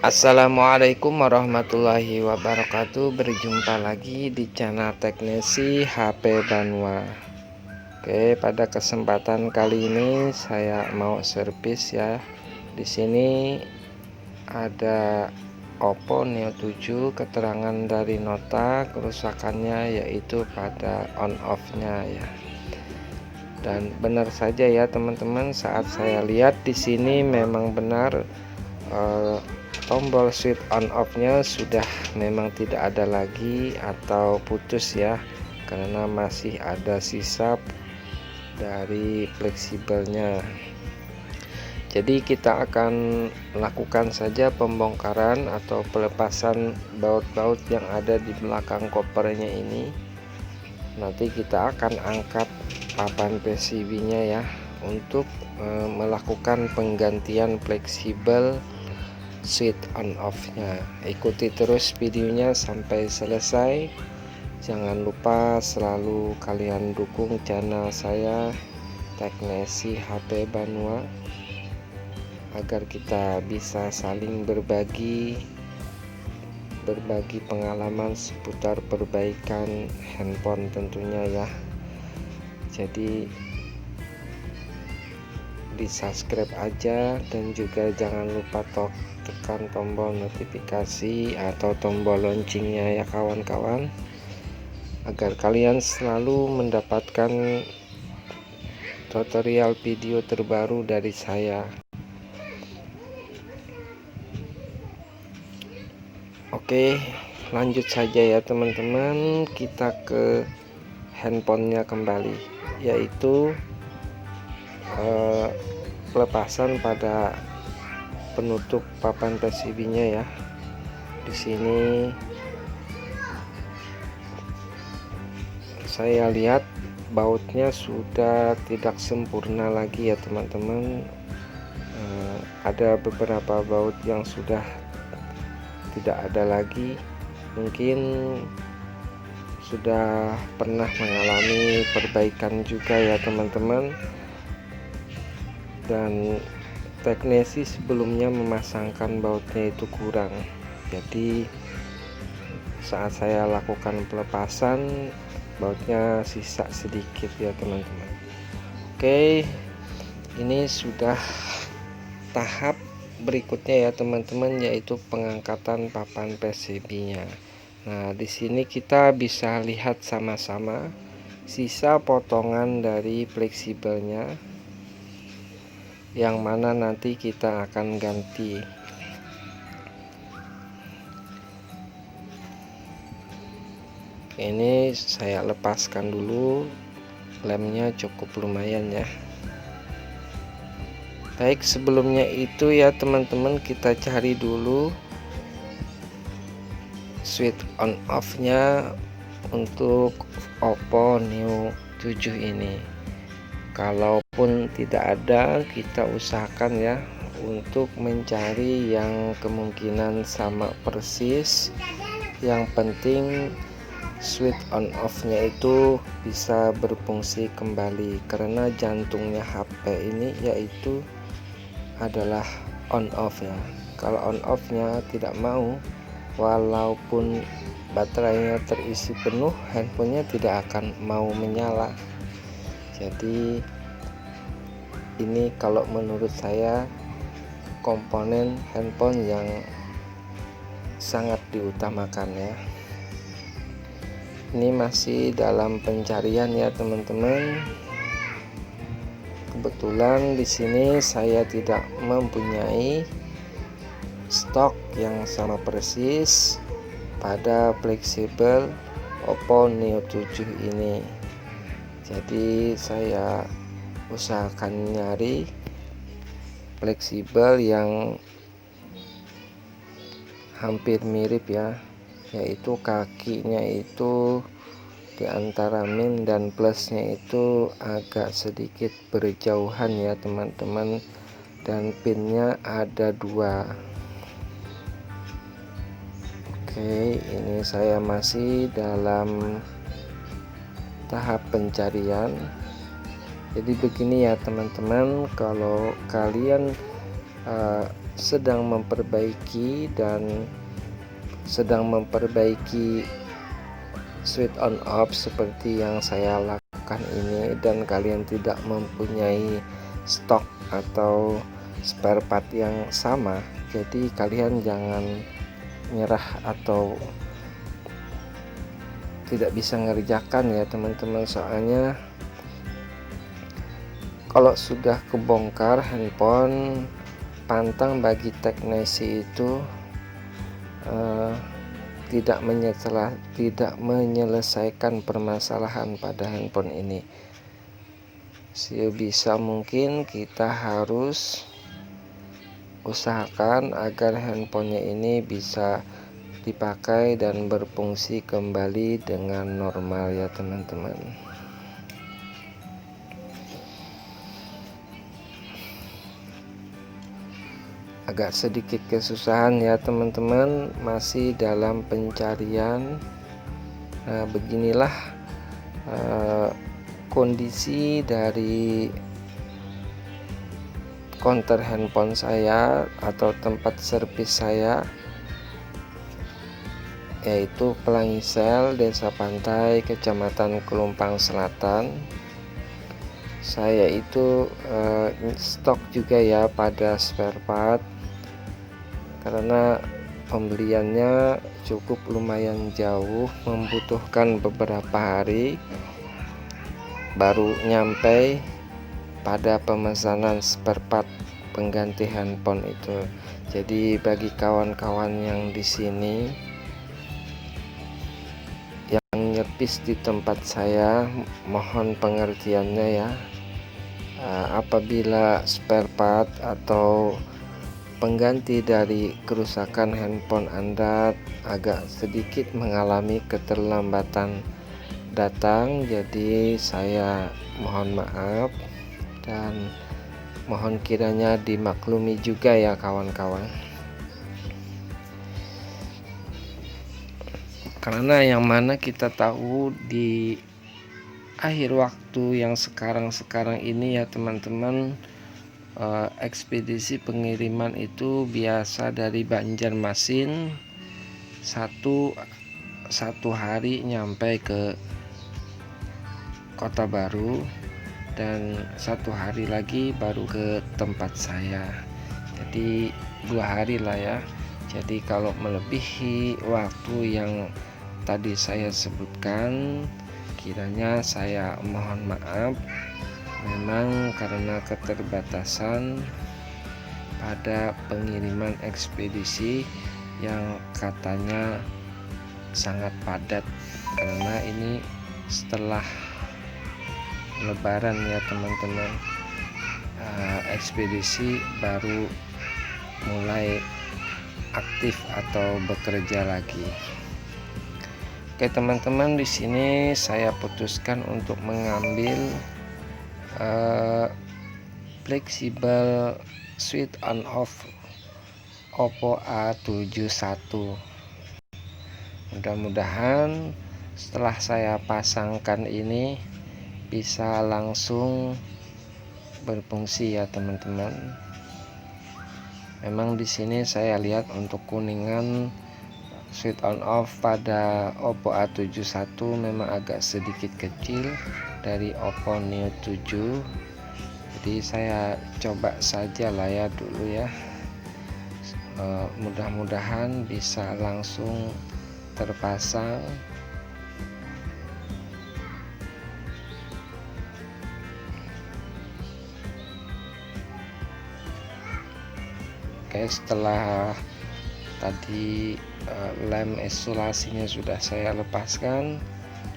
Assalamualaikum warahmatullahi wabarakatuh. Berjumpa lagi di channel Teknisi HP Banua. Oke, pada kesempatan kali ini saya mau servis ya. Di sini ada Oppo Neo 7. Keterangan dari nota kerusakannya yaitu pada on off-nya ya. Dan benar saja ya teman-teman, saat saya lihat di sini memang benar tombol switch on off nya sudah memang tidak ada lagi atau putus ya, karena masih ada sisa dari fleksibelnya. Jadi kita akan lakukan saja pembongkaran atau pelepasan baut-baut yang ada di belakang kopernya ini. Nanti kita akan angkat papan PCB nya ya untuk melakukan penggantian fleksibel switch on off nya. Ikuti terus videonya sampai selesai. Jangan lupa selalu kalian dukung channel saya Teknisi HP Banua agar kita bisa saling berbagi pengalaman seputar perbaikan handphone tentunya ya. Jadi di subscribe aja, dan juga jangan lupa tekan tombol notifikasi atau tombol loncengnya ya kawan-kawan, agar kalian selalu mendapatkan tutorial video terbaru dari saya. Oke, lanjut saja ya teman-teman, kita ke handphonenya kembali, yaitu pelepasan pada penutup papan PCB-nya ya. Di sini saya lihat bautnya sudah tidak sempurna lagi ya teman-teman. Ada beberapa baut yang sudah tidak ada lagi, mungkin sudah pernah mengalami perbaikan juga ya teman-teman. Dan teknisi sebelumnya memasangkan bautnya itu kurang, jadi saat saya lakukan pelepasan bautnya sisa sedikit ya teman-teman. Oke, ini sudah tahap berikutnya ya teman-teman, yaitu pengangkatan papan PCB nya. Nah, di sini kita bisa lihat sama-sama sisa potongan dari fleksibelnya, yang mana nanti kita akan ganti. Ini saya lepaskan dulu, lemnya cukup lumayan ya. Baik, sebelumnya itu ya teman-teman, kita cari dulu switch on off nya untuk Oppo Neo 7 ini. Kalaupun tidak ada, kita usahakan ya untuk mencari yang kemungkinan sama persis. Yang penting switch on off nya itu bisa berfungsi kembali, karena jantungnya HP ini yaitu adalah on off ya. Kalau on off nya tidak mau, walaupun baterainya terisi penuh, handphonenya tidak akan mau menyala. Jadi ini kalau menurut saya komponen handphone yang sangat diutamakan ya. Ini masih dalam pencarian ya teman-teman. Kebetulan di sini saya tidak mempunyai stok yang sama persis pada fleksibel Oppo Neo 7 ini. Jadi saya usahakan nyari fleksibel yang hampir mirip ya, yaitu kakinya itu di antara min dan plusnya itu agak sedikit berjauhan ya teman-teman, dan pinnya ada 2. Oke, ini saya masih dalam tahap pencarian. Jadi begini ya teman-teman, kalau kalian sedang memperbaiki switch on off seperti yang saya lakukan ini, dan kalian tidak mempunyai stok atau spare part yang sama, jadi kalian jangan nyerah atau tidak bisa ngerjakan ya teman-teman. Soalnya kalau sudah kebongkar handphone, pantang bagi teknisi itu tidak menyelesaikan permasalahan pada handphone ini. Sebisa mungkin kita harus usahakan agar handphonenya ini bisa dipakai dan berfungsi kembali dengan normal ya teman-teman. Agak sedikit kesusahan ya teman-teman, masih dalam pencarian. Nah, beginilah kondisi dari konter handphone saya atau tempat servis saya, yaitu Pelangi Sel, Desa Pantai, Kecamatan Kelumpang Selatan. Saya itu stok juga ya pada spare part, karena pembeliannya cukup lumayan jauh, membutuhkan beberapa hari baru nyampe pada pemesanan spare part pengganti handphone itu. Jadi bagi kawan-kawan yang di sini yang nyervis di tempat saya, mohon pengertiannya ya. Apabila spare part atau pengganti dari kerusakan handphone Anda agak sedikit mengalami keterlambatan datang, jadi saya mohon maaf dan mohon kiranya dimaklumi juga ya kawan-kawan. Karena yang mana kita tahu di akhir waktu yang sekarang ini ya teman-teman, ekspedisi pengiriman itu biasa dari Banjarmasin satu hari nyampe ke Kota Baru, dan satu hari lagi baru ke tempat saya. Jadi 2 hari lah ya. Jadi kalau melebihi waktu yang tadi saya sebutkan, kiranya saya mohon maaf. Memang karena keterbatasan pada pengiriman ekspedisi yang katanya sangat padat, karena ini setelah Lebaran ya teman-teman, ekspedisi baru mulai aktif atau bekerja lagi. Oke teman-teman, di sini saya putuskan untuk mengambil fleksibel switch on off Oppo A71. Mudah-mudahan setelah saya pasangkan ini bisa langsung berfungsi ya teman-teman. Memang di sini saya lihat untuk kuningan switch on off pada Oppo A71 memang agak sedikit kecil dari Oppo Neo 7. Jadi saya coba saja lah ya dulu ya. Mudah-mudahan bisa langsung terpasang. Oke, setelah tadi lem isolasinya sudah saya lepaskan,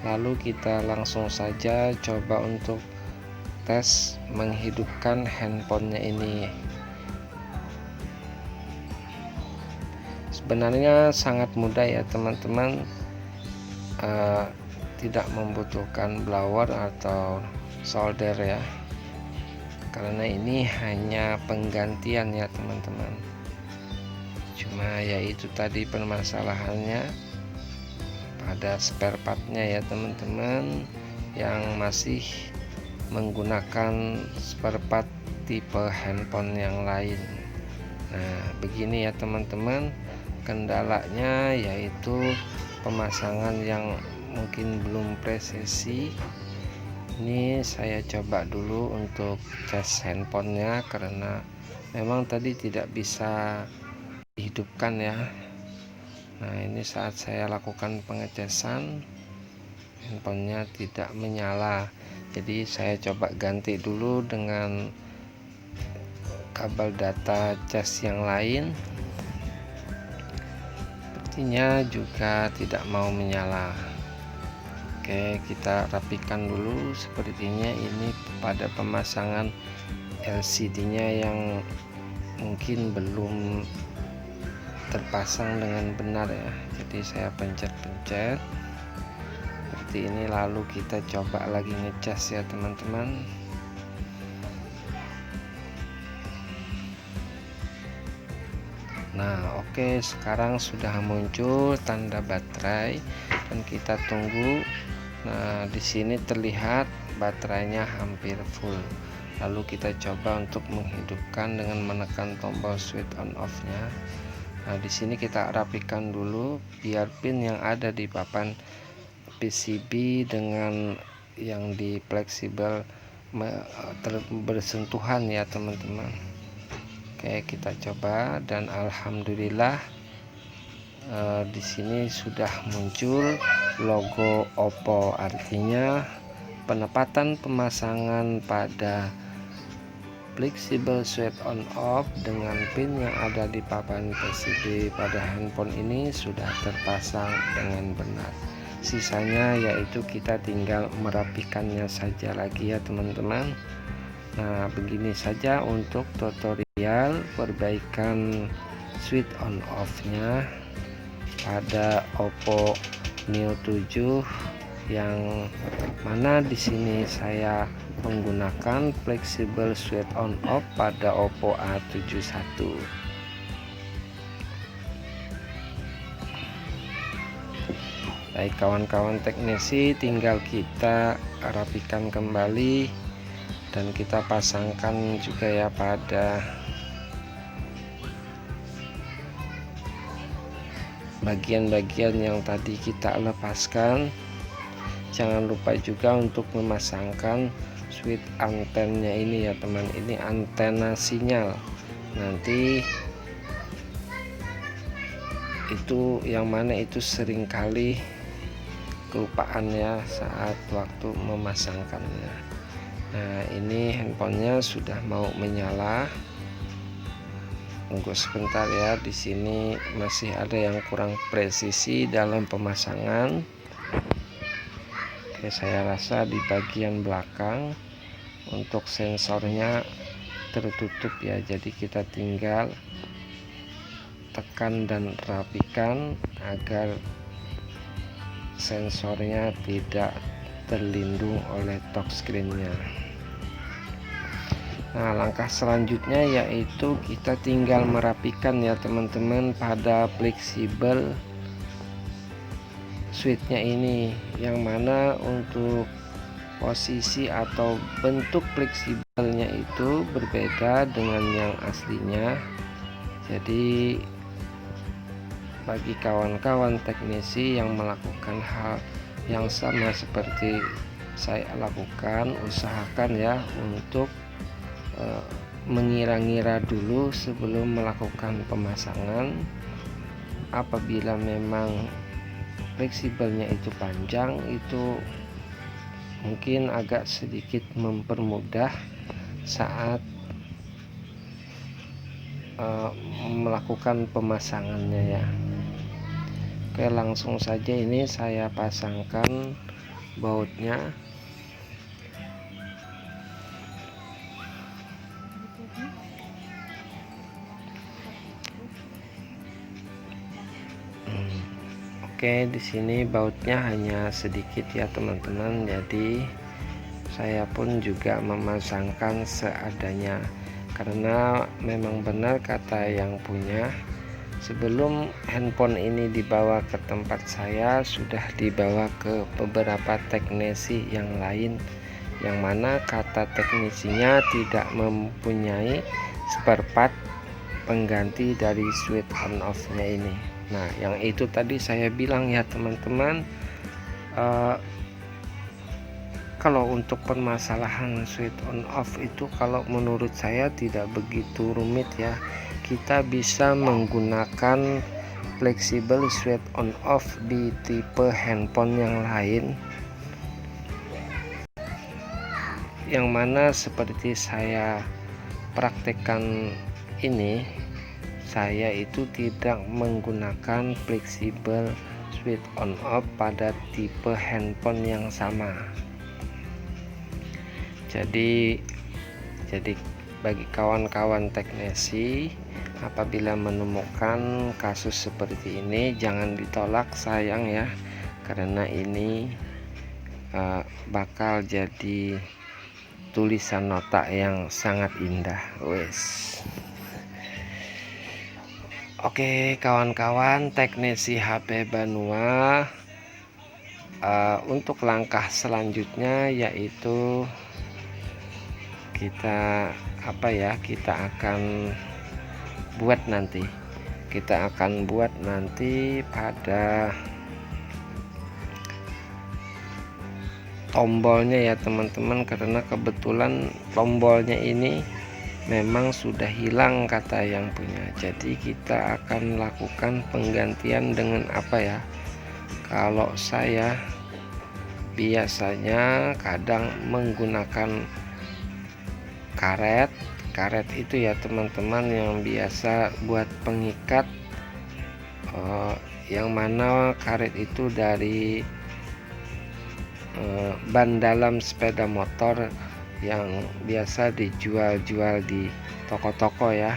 lalu kita langsung saja coba untuk tes menghidupkan handphonenya ini. Sebenarnya sangat mudah ya teman-teman, tidak membutuhkan blower atau solder ya, karena ini hanya penggantian ya teman-teman. Cuma yaitu tadi permasalahannya pada spare partnya ya teman-teman, yang masih menggunakan spare part tipe handphone yang lain. Nah, begini ya teman-teman, kendalanya yaitu pemasangan yang mungkin belum presisi. Ini saya coba dulu untuk cas handphonenya karena memang tadi tidak bisa dihidupkan ya. Nah, ini saat saya lakukan pengecasan handphonenya tidak menyala, jadi saya coba ganti dulu dengan kabel data cas yang lain. Sepertinya juga tidak mau menyala. Oke, kita rapikan dulu. Sepertinya ini pada pemasangan LCD-nya yang mungkin belum terpasang dengan benar ya. Jadi saya pencet-pencet seperti ini, lalu kita coba lagi ngecas ya teman-teman. Nah, oke, sekarang sudah muncul tanda baterai dan kita tunggu. Nah, di sini terlihat baterainya hampir full. Lalu kita coba untuk menghidupkan dengan menekan tombol switch on off-nya. Nah, di sini kita rapikan dulu biar pin yang ada di papan PCB dengan yang di fleksibel bersentuhan ya teman-teman. Oke, kita coba dan alhamdulillah di sini sudah muncul logo Oppo, artinya penempatan pemasangan pada flexible switch on off dengan pin yang ada di papan PCB pada handphone ini sudah terpasang dengan benar. Sisanya yaitu kita tinggal merapikannya saja lagi ya teman-teman. Nah, begini saja untuk tutorial perbaikan switch on off-nya pada Oppo Neo 7 yang mana di sini saya menggunakan flexible switch on off pada Oppo A71. Baik kawan-kawan teknisi, tinggal kita rapikan kembali dan kita pasangkan juga ya pada bagian-bagian yang tadi kita lepaskan. Jangan lupa juga untuk memasangkan switch antennya ini ya teman, ini antena sinyal. Nanti itu yang mana itu seringkali kelupaan ya saat waktu memasangkannya. Nah, ini handphonenya sudah mau menyala. Tunggu sebentar ya, di sini masih ada yang kurang presisi dalam pemasangan. Oke, saya rasa di bagian belakang untuk sensornya tertutup ya, jadi kita tinggal tekan dan rapikan agar sensornya tidak terlindung oleh touchscreen-nya. Nah, langkah selanjutnya yaitu kita tinggal merapikan ya teman-teman pada fleksibel switch-nya ini, yang mana untuk posisi atau bentuk fleksibelnya itu berbeda dengan yang aslinya. Jadi bagi kawan-kawan teknisi yang melakukan hal yang sama seperti saya lakukan, usahakan ya untuk mengira-ngira dulu sebelum melakukan pemasangan. Apabila memang fleksibelnya itu panjang, itu mungkin agak sedikit mempermudah saat melakukan pemasangannya ya. Oke, langsung saja ini saya pasangkan bautnya. Oke, di sini bautnya hanya sedikit ya teman-teman, jadi saya pun juga memasangkan seadanya karena memang benar kata yang punya, sebelum handphone ini dibawa ke tempat saya sudah dibawa ke beberapa teknisi yang lain, yang mana kata teknisinya tidak mempunyai spare part pengganti dari switch on off nya ini. Nah, yang itu tadi saya bilang ya teman-teman, kalau untuk permasalahan switch on off itu kalau menurut saya tidak begitu rumit ya. Kita bisa menggunakan fleksibel switch on off di tipe handphone yang lain, yang mana seperti saya praktekkan ini, saya itu tidak menggunakan fleksibel switch on off pada tipe handphone yang sama. Jadi bagi kawan-kawan teknisi, apabila menemukan kasus seperti ini jangan ditolak sayang ya, karena ini bakal jadi tulisan nota yang sangat indah. Oke kawan-kawan teknisi HP Banua, untuk langkah selanjutnya yaitu kita akan buat nanti pada tombolnya ya teman-teman, karena kebetulan tombolnya ini memang sudah hilang kata yang punya. Jadi kita akan lakukan penggantian dengan kalau saya biasanya kadang menggunakan karet itu ya teman-teman, yang biasa buat pengikat, yang mana karet itu dari ban dalam sepeda motor yang biasa dijual-jual di toko-toko ya.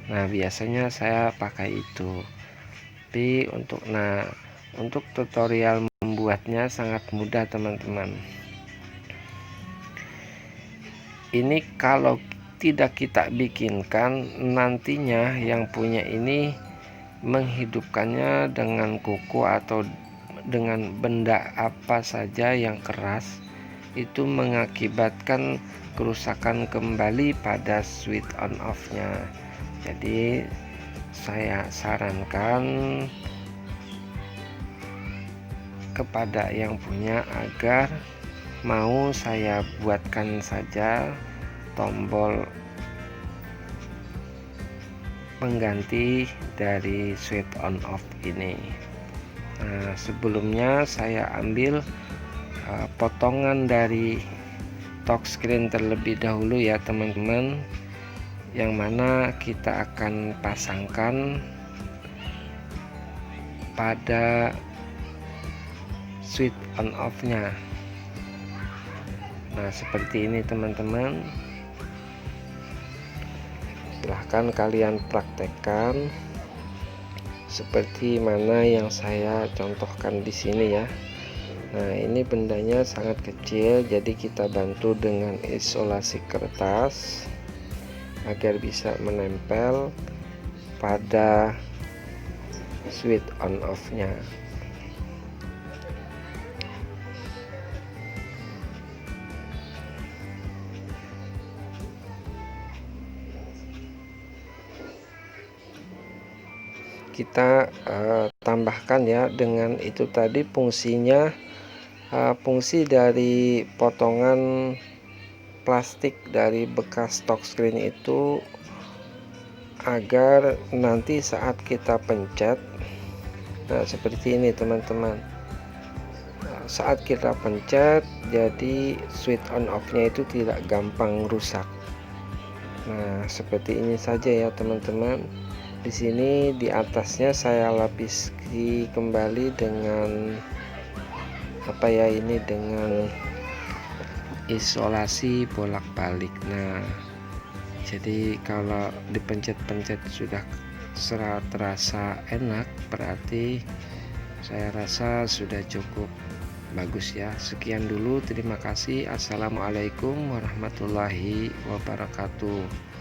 Nah biasanya saya pakai itu. Tapi untuk tutorial membuatnya sangat mudah teman-teman. Ini kalau tidak kita bikinkan, nantinya yang punya ini menghidupkannya dengan kuku atau dengan benda apa saja yang keras, itu mengakibatkan kerusakan kembali pada switch on off nya. Jadi saya sarankan kepada yang punya agar mau saya buatkan saja tombol pengganti dari switch on off ini. Nah, sebelumnya saya ambil potongan dari touchscreen terlebih dahulu ya teman-teman, yang mana kita akan pasangkan pada switch on off nya. Nah seperti ini teman-teman, silahkan kalian praktekkan seperti mana yang saya contohkan di sini ya. Nah ini bendanya sangat kecil, jadi kita bantu dengan isolasi kertas agar bisa menempel pada switch on off nya. Kita tambahkan ya dengan itu tadi fungsinya, fungsi dari potongan plastik dari bekas touchscreen itu agar nanti saat kita pencet, nah seperti ini teman-teman, saat kita pencet jadi switch on off nya itu tidak gampang rusak. Nah seperti ini saja ya teman-teman. Di sini di atasnya saya lapisi kembali dengan dengan isolasi bolak-balik. Nah jadi kalau dipencet-pencet sudah terasa enak, berarti saya rasa sudah cukup bagus ya. Sekian dulu, terima kasih. Assalamualaikum warahmatullahi wabarakatuh.